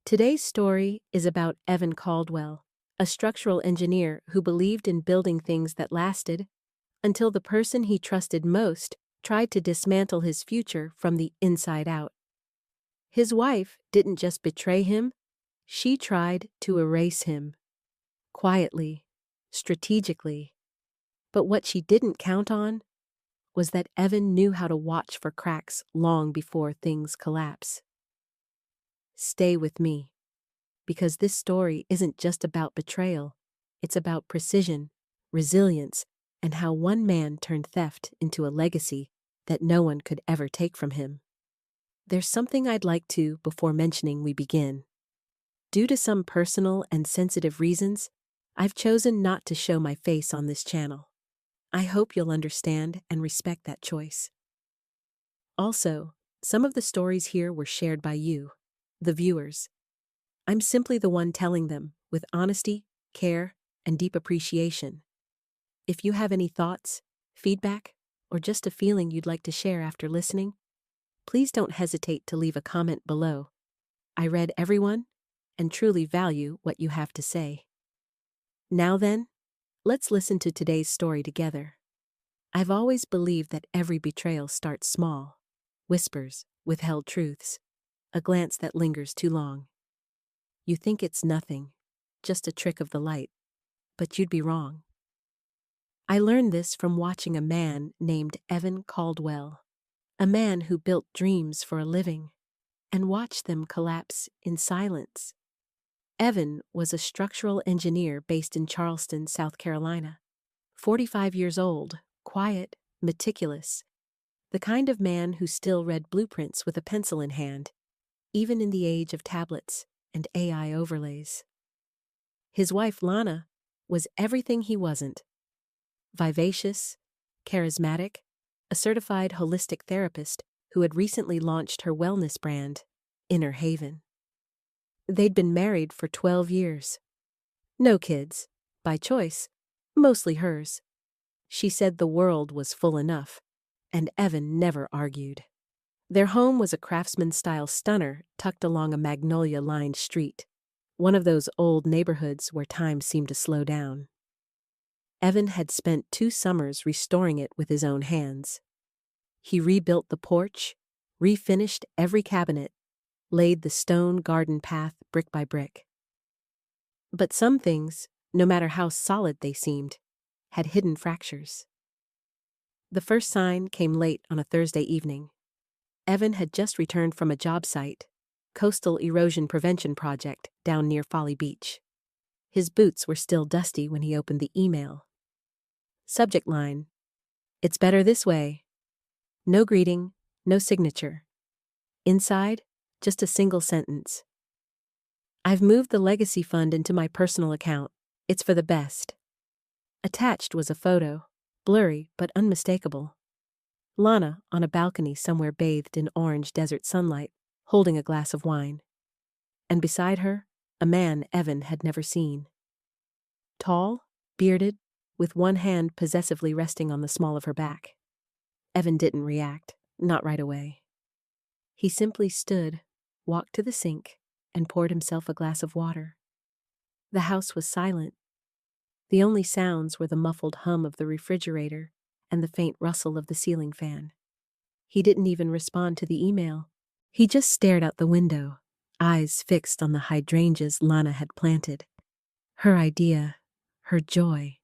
Today's story is about Evan Caldwell, a structural engineer who believed in building things that lasted until the person he trusted most tried to dismantle his future from the inside out. His wife didn't just betray him, she tried to erase him. Quietly, strategically. But what she didn't count on was that Evan knew how to watch for cracks long before things collapse. Stay with me, because this story isn't just about betrayal, it's about precision, resilience, and how one man turned theft into a legacy that no one could ever take from him. There's something I'd like to before mentioning we begin. Due to some personal and sensitive reasons, I've chosen not to show my face on this channel. I hope you'll understand and respect that choice. Also, some of the stories here were shared by you, the viewers. I'm simply the one telling them with honesty, care, and deep appreciation. If you have any thoughts, feedback, or just a feeling you'd like to share after listening, please don't hesitate to leave a comment below. I read everyone and truly value what you have to say. Now then, let's listen to today's story together. I've always believed that every betrayal starts small. Whispers, withheld truths, a glance that lingers too long. You think it's nothing, just a trick of the light, but you'd be wrong. I learned this from watching a man named Evan Caldwell, a man who built dreams for a living and watched them collapse in silence. Evan was a structural engineer based in Charleston, South Carolina. 45 years old, quiet, meticulous, the kind of man who still read blueprints with a pencil in hand, even in the age of tablets and AI overlays. His wife, Lena, was everything he wasn't. Vivacious, charismatic, a certified holistic therapist who had recently launched her wellness brand, Inner Haven. They'd been married for 12 years. No kids, by choice, mostly hers. She said the world was full enough, and Evan never argued. Their home was a craftsman-style stunner tucked along a magnolia-lined street, one of those old neighborhoods where time seemed to slow down. Evan had spent 2 summers restoring it with his own hands. He rebuilt the porch, refinished every cabinet, laid the stone garden path brick by brick. But some things, no matter how solid they seemed, had hidden fractures. The first sign came late on a Thursday evening. Evan had just returned from a job site, coastal erosion prevention project down near Folly Beach. His boots were still dusty when he opened the email. Subject line: "It's better this way." No greeting, no signature. Inside, just a single sentence: "I've moved the legacy fund into my personal account. It's for the best." Attached was a photo, blurry but unmistakable. Lena on a balcony somewhere bathed in orange desert sunlight, holding a glass of wine. And beside her, a man Evan had never seen. Tall, bearded, with one hand possessively resting on the small of her back. Evan didn't react, not right away. He simply stood, walked to the sink, and poured himself a glass of water. The house was silent. The only sounds were the muffled hum of the refrigerator and the faint rustle of the ceiling fan. He didn't even respond to the email. He just stared out the window, eyes fixed on the hydrangeas Lena had planted. Her idea, her joy.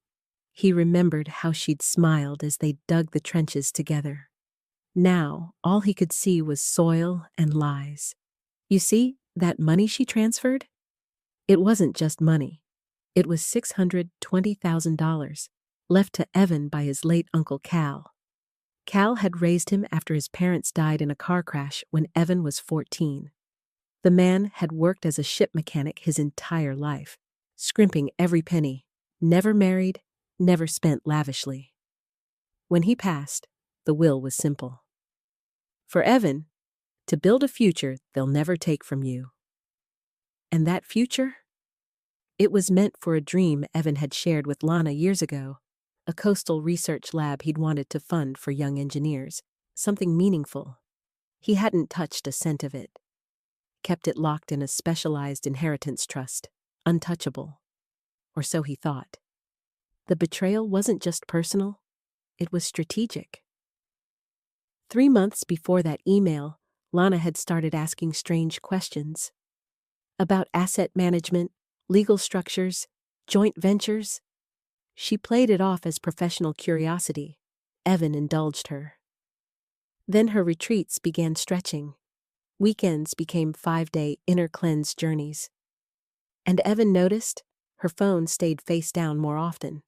He remembered how she'd smiled as they dug the trenches together. Now, all he could see was soil and lies. You see, that money she transferred? It wasn't just money. It was $620,000, left to Evan by his late Uncle Cal. Cal had raised him after his parents died in a car crash when Evan was 14. The man had worked as a ship mechanic his entire life, scrimping every penny, never married, never spent lavishly. When he passed, the will was simple. For Evan, to build a future they'll never take from you. And that future? It was meant for a dream Evan had shared with Lena years ago, a coastal research lab he'd wanted to fund for young engineers, something meaningful. He hadn't touched a cent of it. kept it locked in a specialized inheritance trust, untouchable. Or so he thought. The betrayal wasn't just personal, it was strategic. 3 months before that email, Lana had started asking strange questions. About asset management, legal structures, joint ventures. She played it off as professional curiosity. Evan indulged her. Then her retreats began stretching. Weekends became 5-day inner cleanse journeys. And Evan noticed her phone stayed face down more often.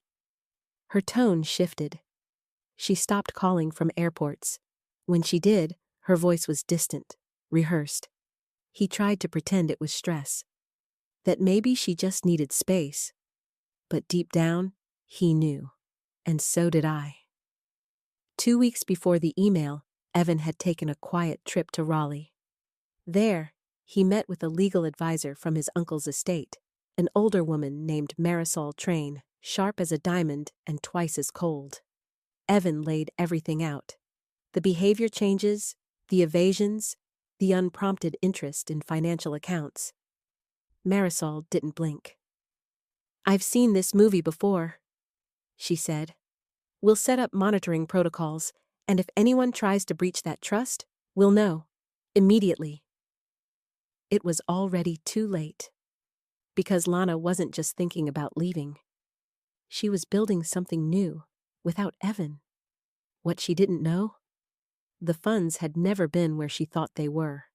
Her tone shifted. She stopped calling from airports. When she did, her voice was distant, rehearsed. He tried to pretend it was stress, that maybe she just needed space. But deep down, he knew. And so did I. 2 weeks before the email, Evan had taken a quiet trip to Raleigh. There, he met with a legal advisor from his uncle's estate, an older woman named Marisol Train, sharp as a diamond and twice as cold. Evan laid everything out. The behavior changes, the evasions, the unprompted interest in financial accounts. Marisol didn't blink. "I've seen this movie before," she said. "We'll set up monitoring protocols, and if anyone tries to breach that trust, we'll know. Immediately." It was already too late. Because Lana wasn't just thinking about leaving. She was building something new, without Evan. What she didn't know? The funds had never been where she thought they were.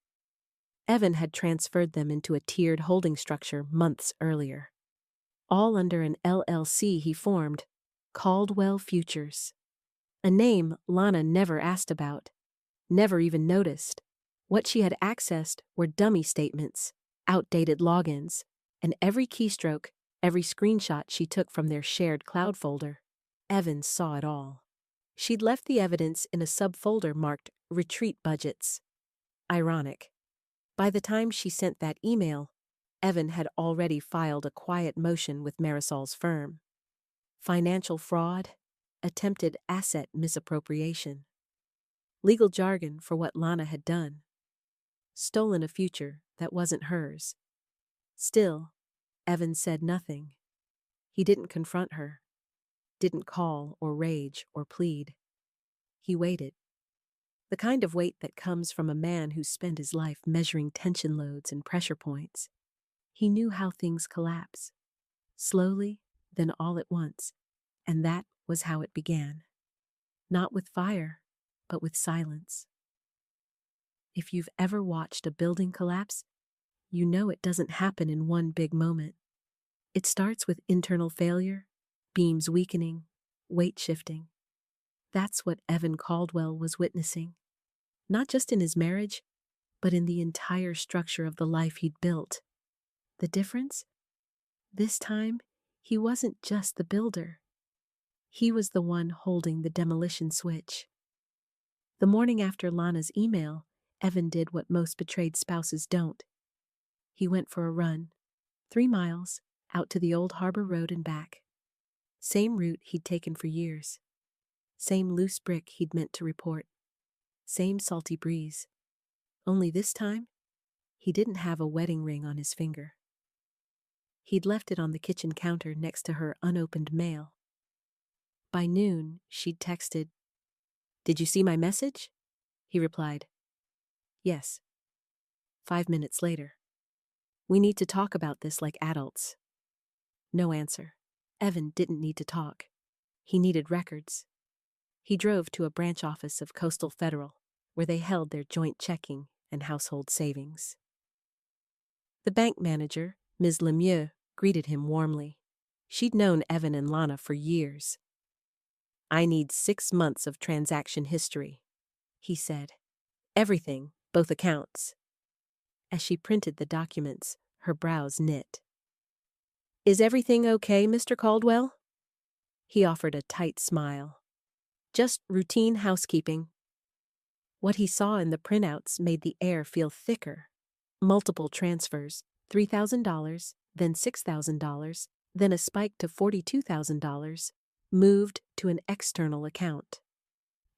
Evan had transferred them into a tiered holding structure months earlier. All under an LLC he formed, Caldwell Futures. A name Lana never asked about, never even noticed. What she had accessed were dummy statements, outdated logins, and every keystroke, every screenshot she took from their shared cloud folder. Evan saw it all. She'd left the evidence in a subfolder marked Retreat Budgets. Ironic. By the time she sent that email, Evan had already filed a quiet motion with Marisol's firm. Financial fraud, attempted asset misappropriation. Legal jargon for what Lana had done. Stolen a future that wasn't hers. Still, Evan said nothing. He didn't confront her. Didn't call or rage or plead. He waited. The kind of wait that comes from a man who spent his life measuring tension loads and pressure points. He knew how things collapse. Slowly, then all at once. And that was how it began. Not with fire, but with silence. If you've ever watched a building collapse, you know it doesn't happen in one big moment. It starts with internal failure, beams weakening, weight shifting. That's what Evan Caldwell was witnessing. Not just in his marriage, but in the entire structure of the life he'd built. The difference? This time, he wasn't just the builder. He was the one holding the demolition switch. The morning after Lana's email, Evan did what most betrayed spouses don't. He went for a run, 3 miles, out to the old Harbor Road and back. Same route he'd taken for years. Same loose brick he'd meant to report. Same salty breeze. Only this time, he didn't have a wedding ring on his finger. He'd left it on the kitchen counter next to her unopened mail. By noon, she'd texted, "Did you see my message?" He replied, "Yes." 5 minutes later, "We need to talk about this like adults." No answer. Evan didn't need to talk. He needed records. He drove to a branch office of Coastal Federal, where they held their joint checking and household savings. The bank manager, Ms. Lemieux, greeted him warmly. She'd known Evan and Lana for years. "I need 6 months of transaction history," he said. "Everything, both accounts." As she printed the documents, her brows knit. "Is everything okay, Mr. Caldwell?" He offered a tight smile. "Just routine housekeeping." What he saw in the printouts made the air feel thicker. Multiple transfers, $3,000, then $6,000, then a spike to $42,000, moved to an external account.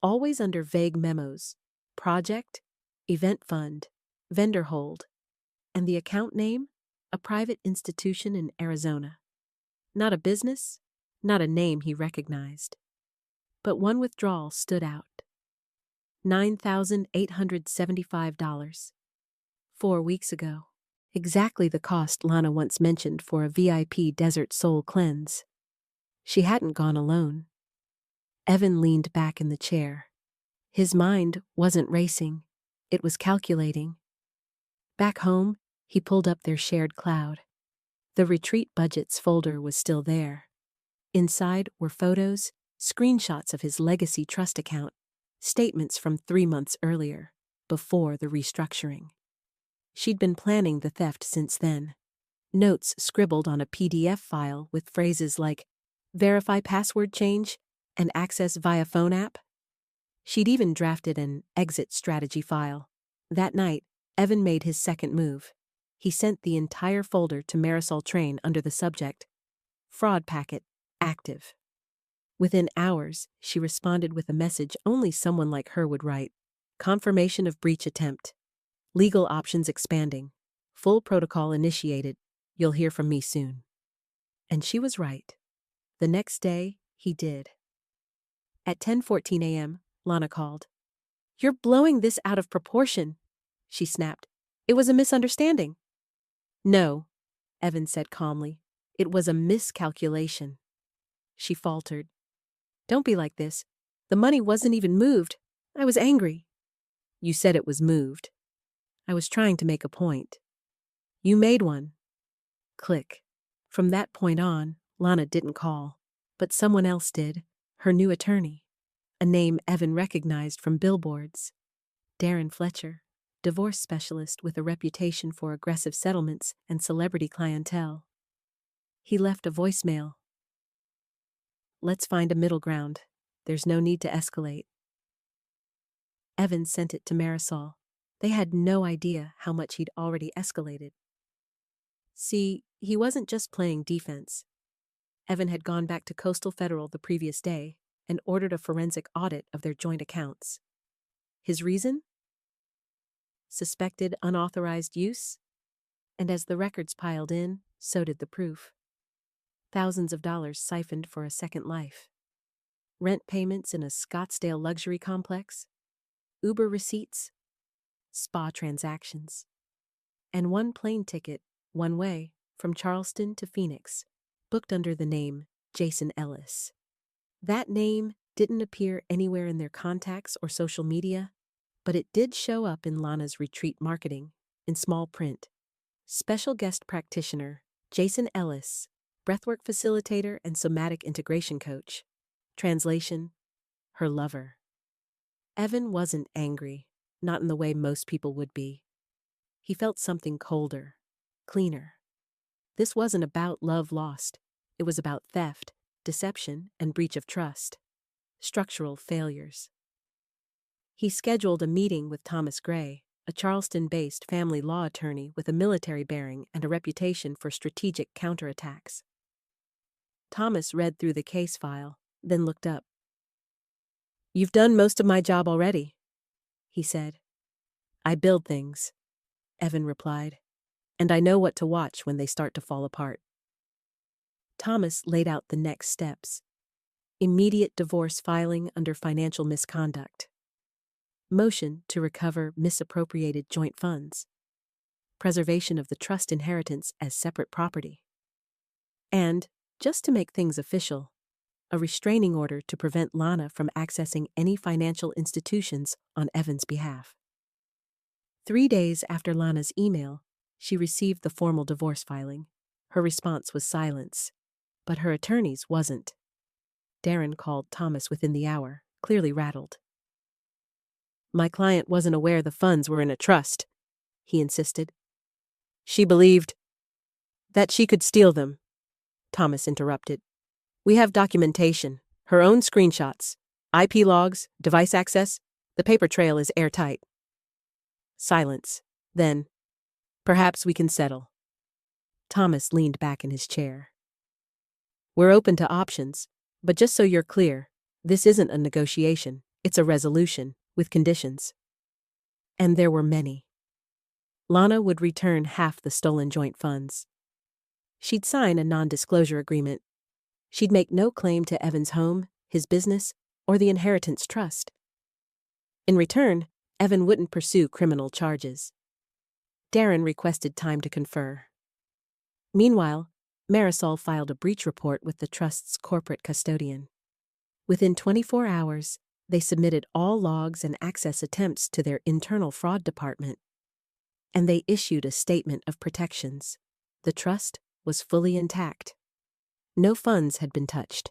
Always under vague memos: project, event fund, vendor hold. And the account name? A private institution in Arizona. Not a business, not a name he recognized. But one withdrawal stood out. $9,875. 4 weeks ago. Exactly the cost Lana once mentioned for a VIP desert soul cleanse. She hadn't gone alone. Evan leaned back in the chair. His mind wasn't racing. It was calculating. Back home, he pulled up their shared cloud. The retreat budgets folder was still there. Inside were photos, screenshots of his legacy trust account, statements from 3 months earlier, before the restructuring. She'd been planning the theft since then. Notes scribbled on a PDF file with phrases like, verify password change and access via phone app. She'd even drafted an exit strategy file. That night, Evan made his second move. He sent the entire folder to Marisol Train under the subject, Fraud Packet, Active. Within hours, she responded with a message only someone like her would write. Confirmation of breach attempt. Legal options expanding. Full protocol initiated. You'll hear from me soon. And she was right. The next day, he did. At 10:14 a.m., Lana called. You're blowing this out of proportion, she snapped. It was a misunderstanding. No, Evan said calmly. It was a miscalculation. She faltered. Don't be like this. The money wasn't even moved. I was angry. You said it was moved. I was trying to make a point. You made one. Click. From that point on, Lana didn't call. But someone else did. Her new attorney. A name Evan recognized from billboards. Darren Fletcher, divorce specialist with a reputation for aggressive settlements and celebrity clientele. He left a voicemail. Let's find a middle ground. There's no need to escalate. Evan sent it to Marisol. They had no idea how much he'd already escalated. See, he wasn't just playing defense. Evan had gone back to Coastal Federal the previous day and ordered a forensic audit of their joint accounts. His reason? Suspected unauthorized use? And as the records piled in, so did the proof. Thousands of dollars siphoned for a second life. Rent payments in a Scottsdale luxury complex. Uber receipts. Spa transactions. And one plane ticket, one way, from Charleston to Phoenix, booked under the name Jason Ellis. That name didn't appear anywhere in their contacts or social media, but it did show up in Lana's retreat marketing, in small print. Special guest practitioner, Jason Ellis, breathwork facilitator and somatic integration coach. Translation, her lover. Evan wasn't angry, not in the way most people would be. He felt something colder, cleaner. This wasn't about love lost. It was about theft, deception, and breach of trust. Structural failures. He scheduled a meeting with Thomas Gray, a Charleston-based family law attorney with a military bearing and a reputation for strategic counterattacks. Thomas read through the case file, then looked up. You've done most of my job already, he said. I build things, Evan replied, and I know what to watch when they start to fall apart. Thomas laid out the next steps. Immediate divorce filing under financial misconduct. Motion to recover misappropriated joint funds. Preservation of the trust inheritance as separate property. And, just to make things official, a restraining order to prevent Lana from accessing any financial institutions on Evan's behalf. 3 days after Lana's email, she received the formal divorce filing. Her response was silence, but her attorney's wasn't. Darren called Thomas within the hour, clearly rattled. My client wasn't aware the funds were in a trust, he insisted. She believed that she could steal them, Thomas interrupted. We have documentation, her own screenshots, IP logs, device access. The paper trail is airtight. Silence. Then, perhaps we can settle. Thomas leaned back in his chair. We're open to options, but just so you're clear, this isn't a negotiation, it's a resolution, with conditions. And there were many. Lana would return half the stolen joint funds. She'd sign a non-disclosure agreement. She'd make no claim to Evan's home, his business, or the inheritance trust. In return, Evan wouldn't pursue criminal charges. Darren requested time to confer. Meanwhile, Marisol filed a breach report with the trust's corporate custodian. Within 24 hours, they submitted all logs and access attempts to their internal fraud department. And they issued a statement of protections. The trust was fully intact. No funds had been touched.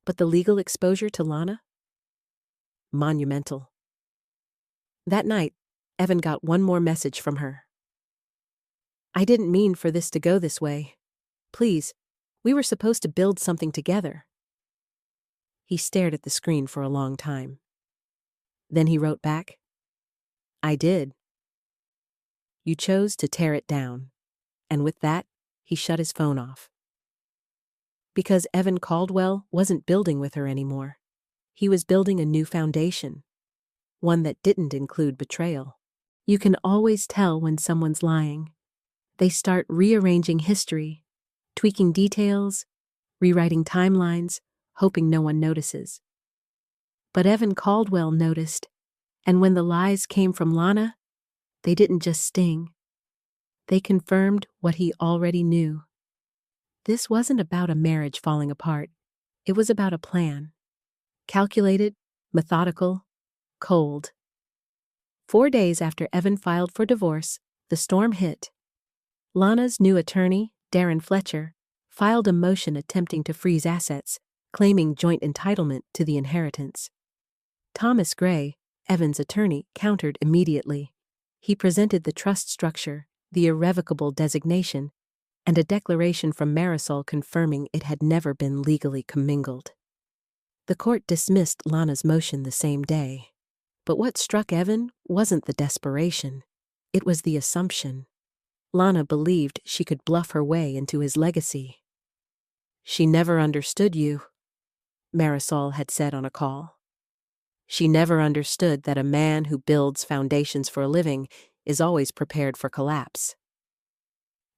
But the legal exposure to Lana? Monumental. That night, Evan got one more message from her. "I didn't mean for this to go this way. Please, we were supposed to build something together." He stared at the screen for a long time. Then he wrote back, "I did. You chose to tear it down." And with that, he shut his phone off. Because Evan Caldwell wasn't building with her anymore. He was building a new foundation. One that didn't include betrayal. You can always tell when someone's lying. They start rearranging history, tweaking details, rewriting timelines, hoping no one notices. But Evan Caldwell noticed, and when the lies came from Lana, they didn't just sting. They confirmed what he already knew. This wasn't about a marriage falling apart. It was about a plan. Calculated, methodical, cold. 4 days after Evan filed for divorce, the storm hit. Lana's new attorney, Darren Fletcher, filed a motion attempting to freeze assets, claiming joint entitlement to the inheritance. Thomas Gray, Evan's attorney, countered immediately. He presented the trust structure, the irrevocable designation, and a declaration from Marisol confirming it had never been legally commingled. The court dismissed Lana's motion the same day. But what struck Evan wasn't the desperation. It was the assumption. Lana believed she could bluff her way into his legacy. "She never understood you," Marisol had said on a call. "She never understood that a man who builds foundations for a living is always prepared for collapse."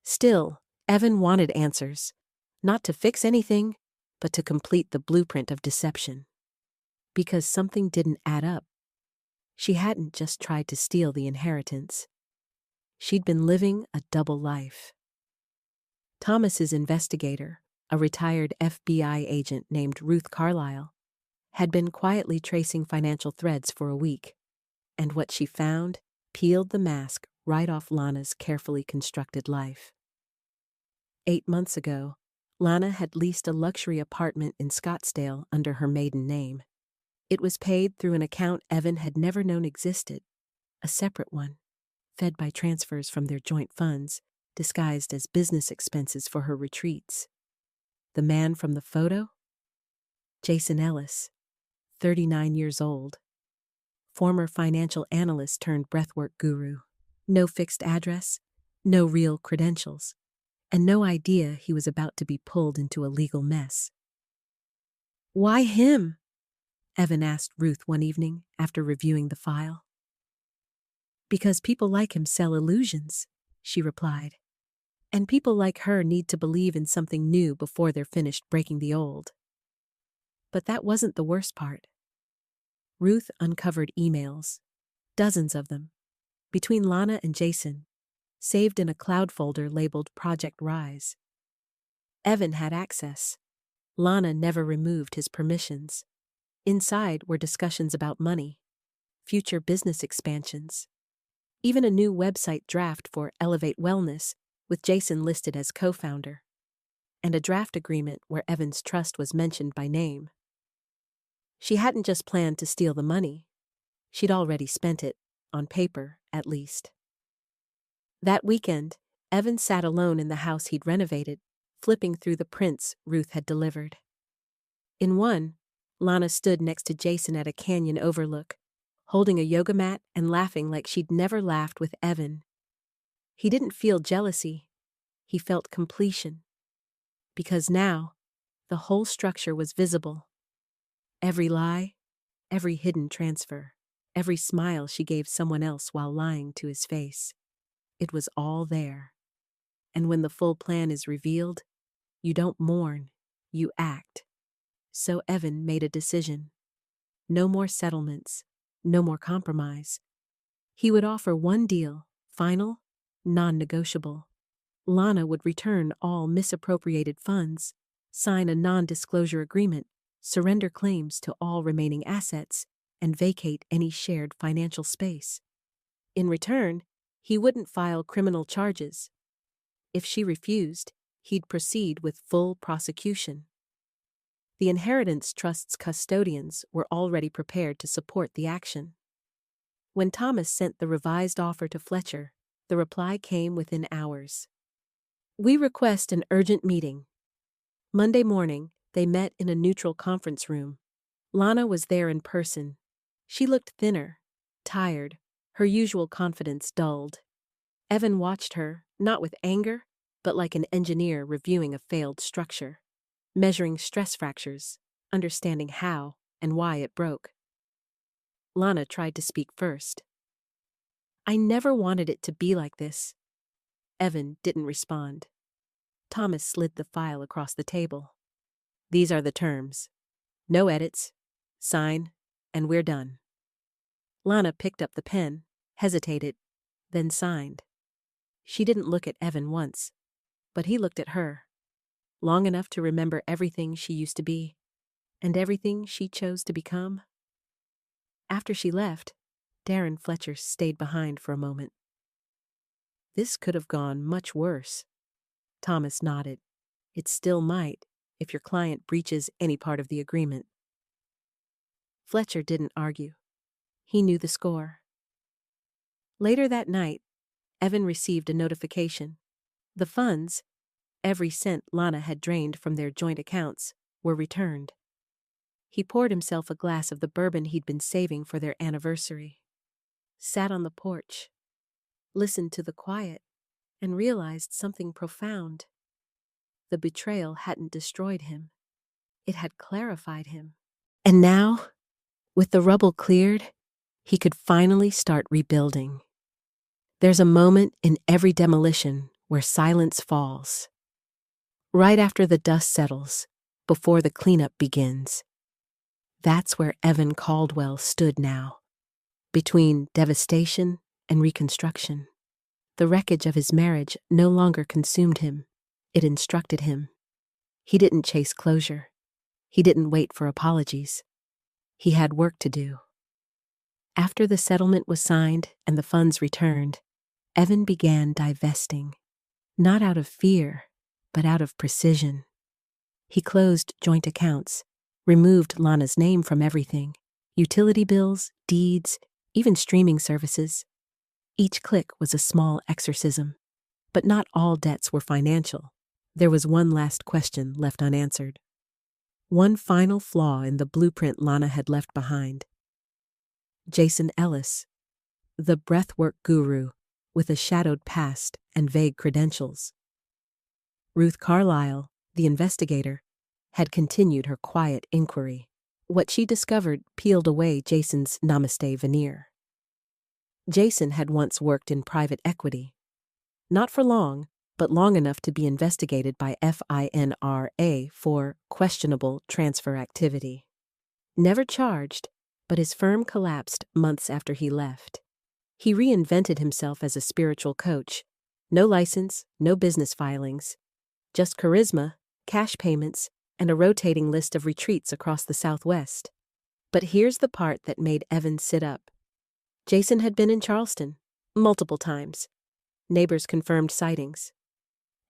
Still, Evan wanted answers, not to fix anything, but to complete the blueprint of deception. Because something didn't add up. She hadn't just tried to steal the inheritance. She'd been living a double life. Thomas's investigator, a retired FBI agent named Ruth Carlisle, had been quietly tracing financial threads for a week, and what she found peeled the mask right off Lana's carefully constructed life. 8 months ago, Lana had leased a luxury apartment in Scottsdale under her maiden name. It was paid through an account Evan had never known existed, a separate one, fed by transfers from their joint funds, disguised as business expenses for her retreats. The man from the photo? Jason Ellis, 39 years old. Former financial analyst turned breathwork guru. No fixed address, no real credentials, and no idea he was about to be pulled into a legal mess. "Why him?" Evan asked Ruth one evening after reviewing the file. "Because people like him sell illusions," she replied. "And people like her need to believe in something new before they're finished breaking the old." But that wasn't the worst part. Ruth uncovered emails, dozens of them, between Lana and Jason, saved in a cloud folder labeled Project Rise. Evan had access. Lana never removed his permissions. Inside were discussions about money, future business expansions, even a new website draft for Elevate Wellness with Jason listed as co-founder, and a draft agreement where Evan's trust was mentioned by name. She hadn't just planned to steal the money. She'd already spent it, on paper at least. That weekend, Evan sat alone in the house he'd renovated, flipping through the prints Ruth had delivered. In one, Lana stood next to Jason at a canyon overlook, holding a yoga mat and laughing like she'd never laughed with Evan. He didn't feel jealousy. He felt completion. Because now, the whole structure was visible. Every lie, every hidden transfer, every smile she gave someone else while lying to his face. It was all there. And when the full plan is revealed, you don't mourn, you act. So Evan made a decision. No more settlements, no more compromise. He would offer one deal, final, non-negotiable. Lana would return all misappropriated funds, sign a non-disclosure agreement, surrender claims to all remaining assets, and vacate any shared financial space. In return, he wouldn't file criminal charges. If she refused, he'd proceed with full prosecution. The inheritance trust's custodians were already prepared to support the action. When Thomas sent the revised offer to Fletcher, the reply came within hours. We request an urgent meeting. Monday morning, they met in a neutral conference room. Lana was there in person. She looked thinner, tired, her usual confidence dulled. Evan watched her, not with anger, but like an engineer reviewing a failed structure, measuring stress fractures, understanding how and why it broke. Lana tried to speak first. I never wanted it to be like this. Evan didn't respond. Thomas slid the file across the table. These are the terms. No edits. Sign, and we're done. Lana picked up the pen, hesitated, then signed. She didn't look at Evan once, but he looked at her, long enough to remember everything she used to be, and everything she chose to become. After she left, Darren Fletcher stayed behind for a moment. This could have gone much worse. Thomas nodded. It still might, if your client breaches any part of the agreement. Fletcher didn't argue. He knew the score. Later that night, Evan received a notification. The funds, every cent Lana had drained from their joint accounts, were returned. He poured himself a glass of the bourbon he'd been saving for their anniversary, sat on the porch, listened to the quiet, and realized something profound. The betrayal hadn't destroyed him. It had clarified him. And now, with the rubble cleared, he could finally start rebuilding. There's a moment in every demolition where silence falls. Right after the dust settles, before the cleanup begins. That's where Evan Caldwell stood now, between devastation and reconstruction. The wreckage of his marriage no longer consumed him. It instructed him. He didn't chase closure. He didn't wait for apologies. He had work to do. After the settlement was signed and the funds returned, Evan began divesting, not out of fear, but out of precision. He closed joint accounts, removed Lana's name from everything, utility bills, deeds, even streaming services. Each click was a small exorcism, but not all debts were financial. There was one last question left unanswered. One final flaw in the blueprint Lana had left behind. Jason Ellis, the breathwork guru with a shadowed past and vague credentials. Ruth Carlyle, the investigator, had continued her quiet inquiry. What she discovered peeled away Jason's namaste veneer. Jason had once worked in private equity. Not for long, but long enough to be investigated by FINRA for questionable transfer activity. Never charged, but his firm collapsed months after he left. He reinvented himself as a spiritual coach. No license, no business filings, just charisma, cash payments, and a rotating list of retreats across the Southwest. But here's the part that made Evan sit up. Jason had been in Charleston, multiple times. Neighbors confirmed sightings.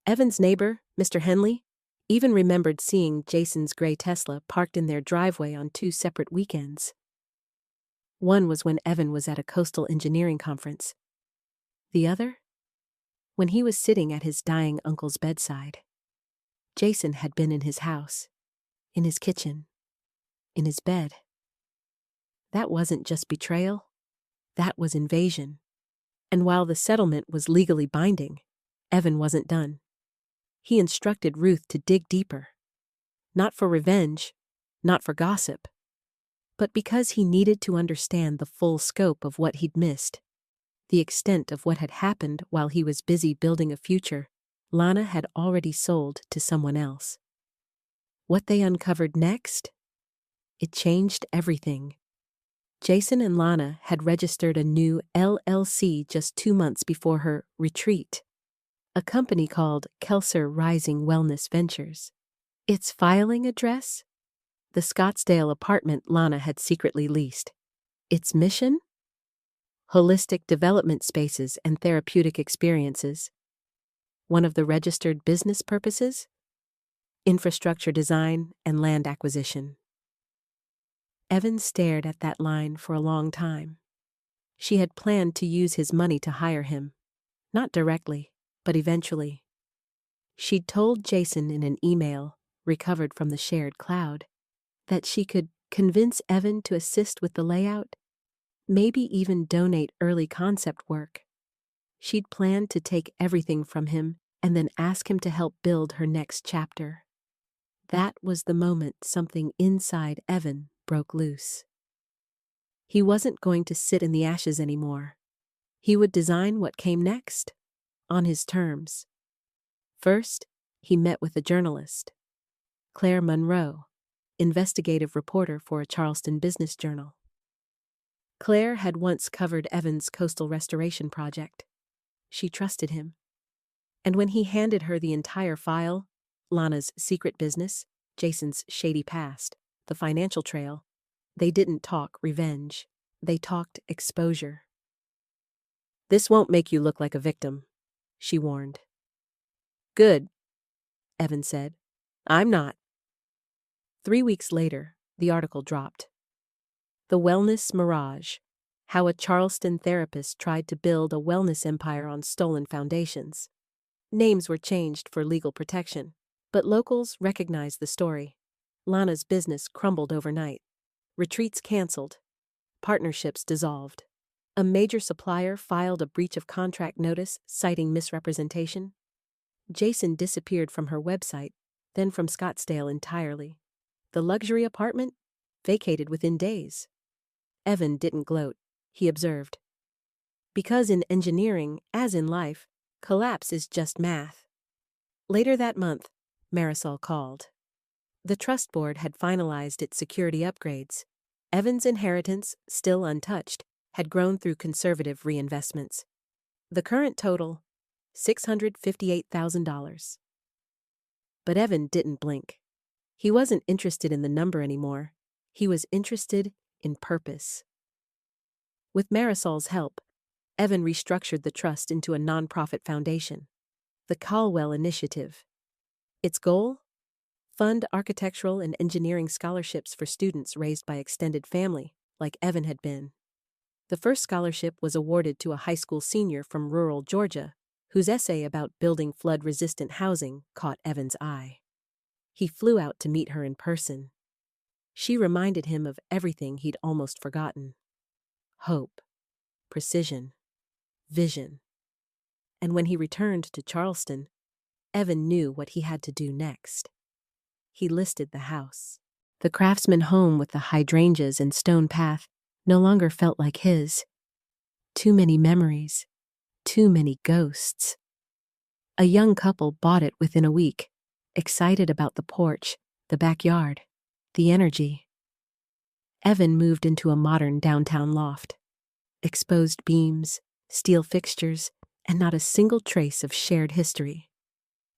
Evan's neighbor, Mr. Henley, even remembered seeing Jason's gray Tesla parked in their driveway on 2 separate weekends. One was when Evan was at a coastal engineering conference. The other? When he was sitting at his dying uncle's bedside. Jason had been in his house, in his kitchen, in his bed. That wasn't just betrayal. That was invasion. And while the settlement was legally binding, Evan wasn't done. He instructed Ruth to dig deeper. Not for revenge, not for gossip, but because he needed to understand the full scope of what he'd missed. The extent of what had happened while he was busy building a future, Lana had already sold to someone else. What they uncovered next? It changed everything. Jason and Lana had registered a new LLC just 2 months before her retreat, a company called Kelser Rising Wellness Ventures. Its filing address? The Scottsdale apartment Lana had secretly leased. Its mission? Holistic development spaces and therapeutic experiences. One of the registered business purposes? Infrastructure design and land acquisition. Evan stared at that line for a long time. She had planned to use his money to hire him. Not directly, but eventually. She'd told Jason in an email, recovered from the shared cloud, that she could convince Evan to assist with the layout, maybe even donate early concept work. She'd planned to take everything from him and then ask him to help build her next chapter. That was the moment something inside Evan broke loose. He wasn't going to sit in the ashes anymore. He would design what came next, on his terms. First, he met with a journalist, Claire Monroe, investigative reporter for a Charleston business journal. Claire had once covered Evan's coastal restoration project. She trusted him. And when he handed her the entire file, Lana's secret business, Jason's shady past, the financial trail, they didn't talk revenge. They talked exposure. "This won't make you look like a victim," she warned. "Good," Evan said. "I'm not." 3 weeks later, the article dropped. The Wellness Mirage: How a Charleston Therapist Tried to Build a Wellness Empire on Stolen Foundations. Names were changed for legal protection, but locals recognized the story. Lana's business crumbled overnight. Retreats canceled. Partnerships dissolved. A major supplier filed a breach of contract notice citing misrepresentation. Jason disappeared from her website, then from Scottsdale entirely. The luxury apartment vacated within days. Evan didn't gloat. He observed. Because in engineering, as in life, collapse is just math. Later that month, Marisol called. The trust board had finalized its security upgrades. Evan's inheritance, still untouched, had grown through conservative reinvestments. The current total, $658,000. But Evan didn't blink. He wasn't interested in the number anymore. He was interested in purpose. With Marisol's help, Evan restructured the trust into a nonprofit foundation, the Caldwell Initiative. Its goal? Fund architectural and engineering scholarships for students raised by extended family, like Evan had been. The first scholarship was awarded to a high school senior from rural Georgia, whose essay about building flood-resistant housing caught Evan's eye. He flew out to meet her in person. She reminded him of everything he'd almost forgotten. Hope, precision, vision. And when he returned to Charleston, Evan knew what he had to do next. He listed the house. The craftsman home with the hydrangeas and stone path no longer felt like his. Too many memories. Too many ghosts. A young couple bought it within a week, excited about the porch, the backyard, the energy. Evan moved into a modern downtown loft. Exposed beams, steel fixtures, and not a single trace of shared history.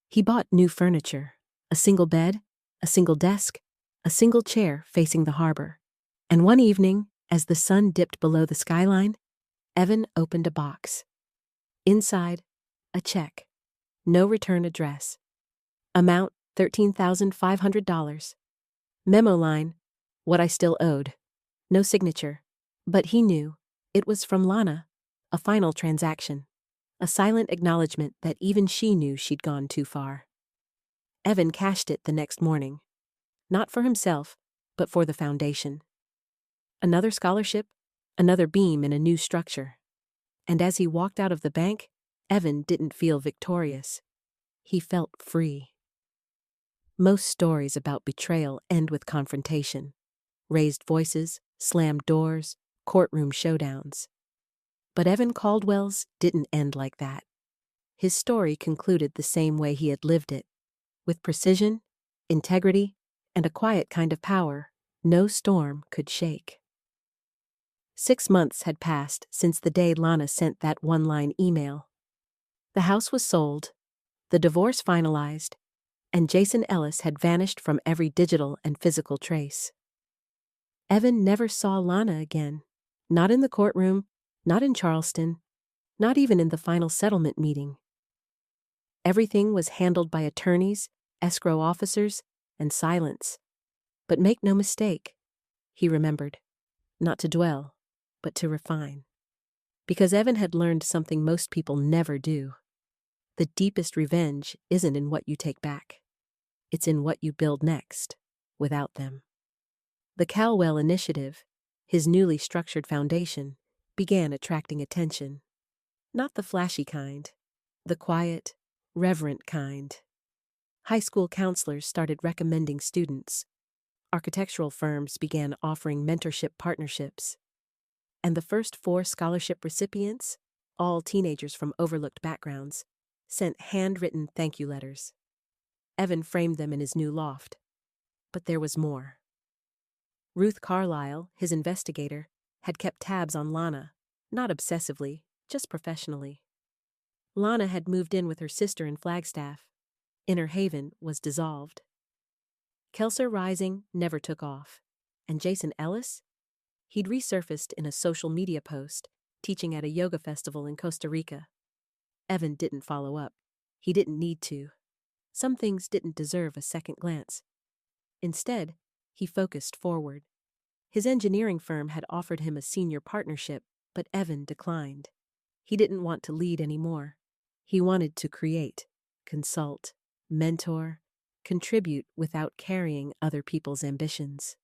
He bought new furniture, a single bed, a single desk, a single chair facing the harbor. And one evening, as the sun dipped below the skyline, Evan opened a box. Inside, a check. No return address. Amount $13,500. Memo line, what I still owed. No signature. But he knew. It was from Lana. A final transaction. A silent acknowledgement that even she knew she'd gone too far. Evan cashed it the next morning. Not for himself, but for the foundation. Another scholarship, another beam in a new structure. And as he walked out of the bank, Evan didn't feel victorious. He felt free. Most stories about betrayal end with confrontation. Raised voices, slammed doors, courtroom showdowns. But Evan Caldwell's didn't end like that. His story concluded the same way he had lived it, with precision, integrity, and a quiet kind of power no storm could shake. 6 months had passed since the day Lana sent that one-line email. The house was sold, the divorce finalized, and Jason Ellis had vanished from every digital and physical trace. Evan never saw Lana again, not in the courtroom, not in Charleston, not even in the final settlement meeting. Everything was handled by attorneys, escrow officers, and silence. But make no mistake, he remembered, not to dwell, but to refine. Because Evan had learned something most people never do. The deepest revenge isn't in what you take back. It's in what you build next, without them. The Caldwell Initiative, his newly structured foundation, began attracting attention. Not the flashy kind, the quiet, reverent kind. High school counselors started recommending students. Architectural firms began offering mentorship partnerships. And the first 4 scholarship recipients, all teenagers from overlooked backgrounds, sent handwritten thank you letters. Evan framed them in his new loft. But there was more. Ruth Carlisle, his investigator, had kept tabs on Lana, not obsessively, just professionally. Lana had moved in with her sister in Flagstaff. Inner Haven was dissolved. Kelser Rising never took off. And Jason Ellis? He'd resurfaced in a social media post, teaching at a yoga festival in Costa Rica. Evan didn't follow up. He didn't need to. Some things didn't deserve a second glance. Instead, he focused forward. His engineering firm had offered him a senior partnership, but Evan declined. He didn't want to lead anymore. He wanted to create, consult, mentor, contribute without carrying other people's ambitions.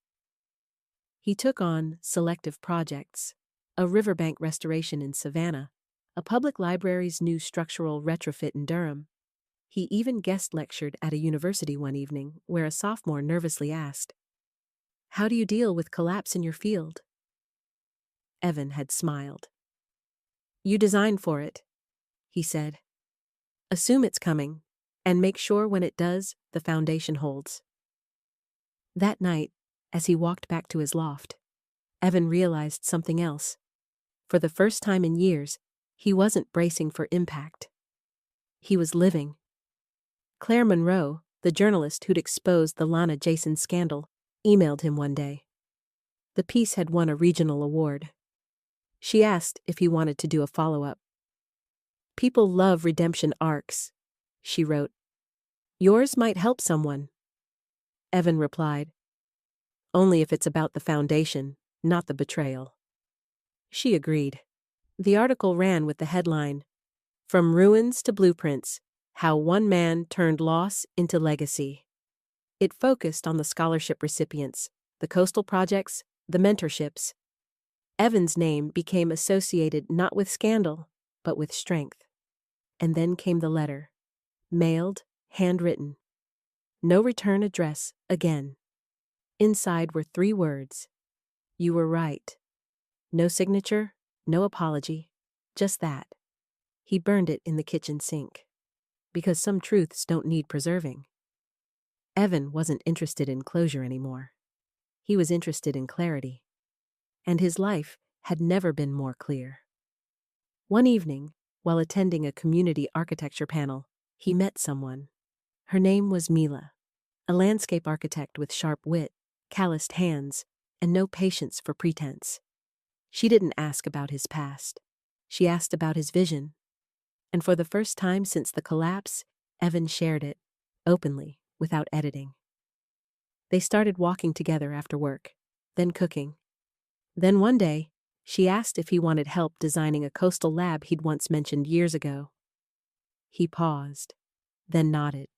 He took on selective projects, a riverbank restoration in Savannah, a public library's new structural retrofit in Durham. He even guest lectured at a university one evening where a sophomore nervously asked, "How do you deal with collapse in your field?" Evan had smiled. "You design for it," he said. "Assume it's coming, and make sure when it does, the foundation holds." That night, as he walked back to his loft, Evan realized something else. For the first time in years, he wasn't bracing for impact. He was living. Claire Monroe, the journalist who'd exposed the Lana Jason scandal, emailed him one day. The piece had won a regional award. She asked if he wanted to do a follow-up. "People love redemption arcs," she wrote. "Yours might help someone." Evan replied, "Only if it's about the foundation, not the betrayal." She agreed. The article ran with the headline, "From Ruins to Blueprints, How One Man Turned Loss into Legacy." It focused on the scholarship recipients, the coastal projects, the mentorships. Evan's name became associated not with scandal, but with strength. And then came the letter, mailed, handwritten. No return address again. Inside were 3 words. "You were right." No signature, no apology, just that. He burned it in the kitchen sink. Because some truths don't need preserving. Evan wasn't interested in closure anymore. He was interested in clarity. And his life had never been more clear. One evening, while attending a community architecture panel, he met someone. Her name was Mila, a landscape architect with sharp wit, calloused hands, and no patience for pretense. She didn't ask about his past. She asked about his vision. And for the first time since the collapse, Evan shared it, openly, without editing. They started walking together after work, then cooking. Then one day, she asked if he wanted help designing a coastal lab he'd once mentioned years ago. He paused, then nodded.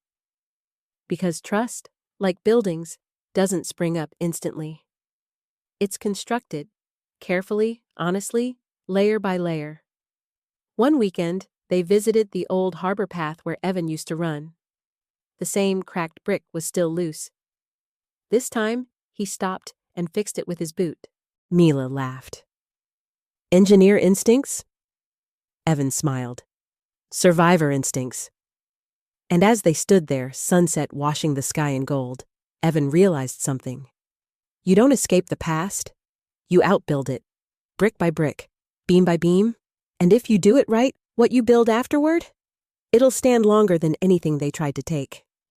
Because trust, like buildings, doesn't spring up instantly. It's constructed, carefully, honestly, layer by layer. One weekend, they visited the old harbor path where Evan used to run. The same cracked brick was still loose. This time, he stopped and fixed it with his boot. Mila laughed. "Engineer instincts? Evan smiled. Survivor instincts. And as they stood there, sunset washing the sky in gold, Evan realized something. You don't escape the past. You outbuild it, brick by brick, beam by beam. And if you do it right, what you build afterward? It'll stand longer than anything they tried to take.